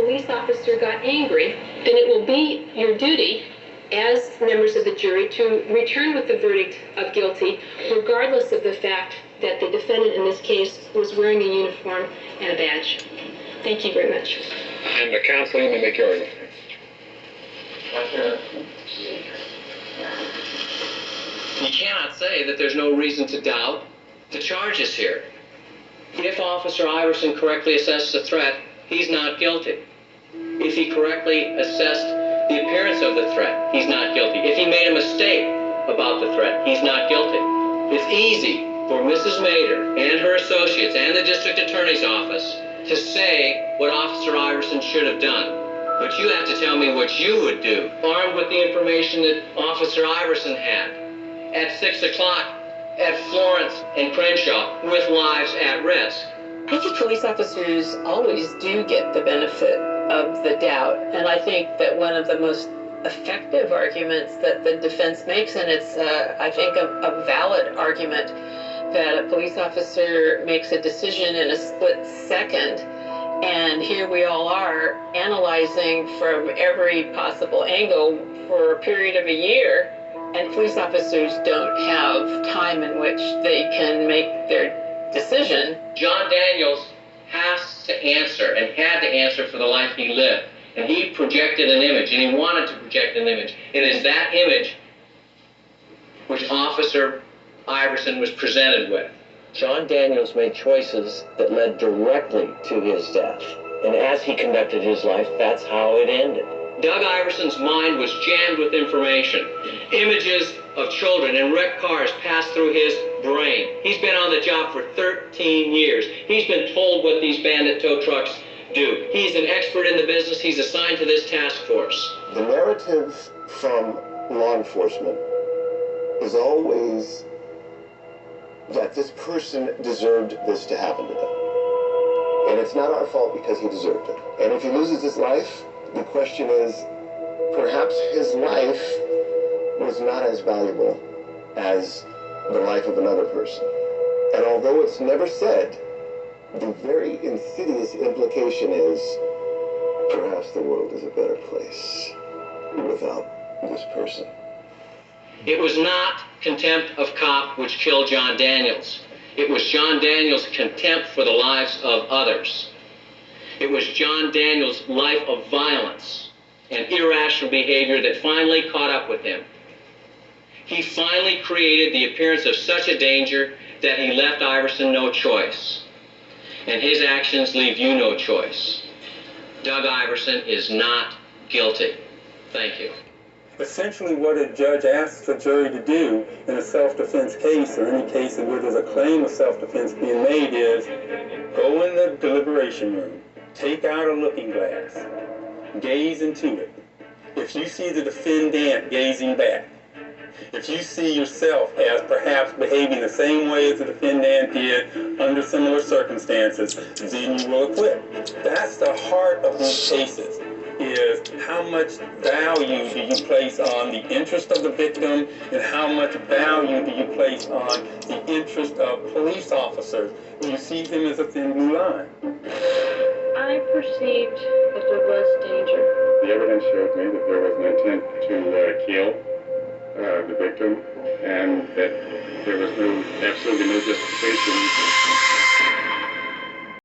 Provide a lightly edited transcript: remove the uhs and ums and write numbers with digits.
police officer got angry, then it will be your duty as members of the jury to return with the verdict of guilty, regardless of the fact that the defendant in this case was wearing a uniform and a badge. Thank you very much. And the counsel, you may make your argument. You cannot say that there's no reason to doubt the charges here. If Officer Iverson correctly assessed the threat, he's not guilty. If he correctly assessed the appearance of the threat, he's not guilty. If he made a mistake about the threat, he's not guilty. It's easy for Mrs. Mader and her associates and the district attorney's office to say what Officer Iverson should have done. But you have to tell me what you would do, armed with the information that Officer Iverson had at 6 o'clock at Florence and Crenshaw with lives at risk. I think police officers always do get the benefit of the doubt, and I think that one of the most effective arguments that the defense makes, and it's, I think, a valid argument, that a police officer makes a decision in a split second, and here we all are analyzing from every possible angle for a period of a year, and police officers don't have time in which they can make their decision. John Daniels has to answer and had to answer for the life he lived. And he projected an image, and he wanted to project an image. It is that image which Officer Iverson was presented with. John Daniels made choices that led directly to his death. And as he conducted his life, that's how it ended. Doug Iverson's mind was jammed with information. Images of children in wrecked cars passed through his brain. He's been on the job for 13 years. He's been told what these bandit tow trucks do. He's an expert in the business. He's assigned to this task force. The narrative from law enforcement is always that this person deserved this to happen to them. And it's not our fault because he deserved it. And if he loses his life, the question is, perhaps his life was not as valuable as the life of another person. And although it's never said, the very insidious implication is, perhaps the world is a better place without this person. It was not contempt of cop which killed John Daniels. It was John Daniels' contempt for the lives of others. It was John Daniels' life of violence and irrational behavior that finally caught up with him. He finally created the appearance of such a danger that he left Iverson no choice. And his actions leave you no choice. Doug Iverson is not guilty. Thank you. Essentially what a judge asks a jury to do in a self-defense case, or any case in which there's a claim of self-defense being made, is go in the deliberation room, take out a looking glass, gaze into it. If you see the defendant gazing back, if you see yourself as perhaps behaving the same way as the defendant did under similar circumstances, then you will acquit. That's the heart of these cases, is how much value do you place on the interest of the victim, and how much value do you place on the interest of police officers? You see them as a thin blue line. I perceived that there was danger. The evidence showed me that there was an intent to kill the victim, and that there was absolutely no justification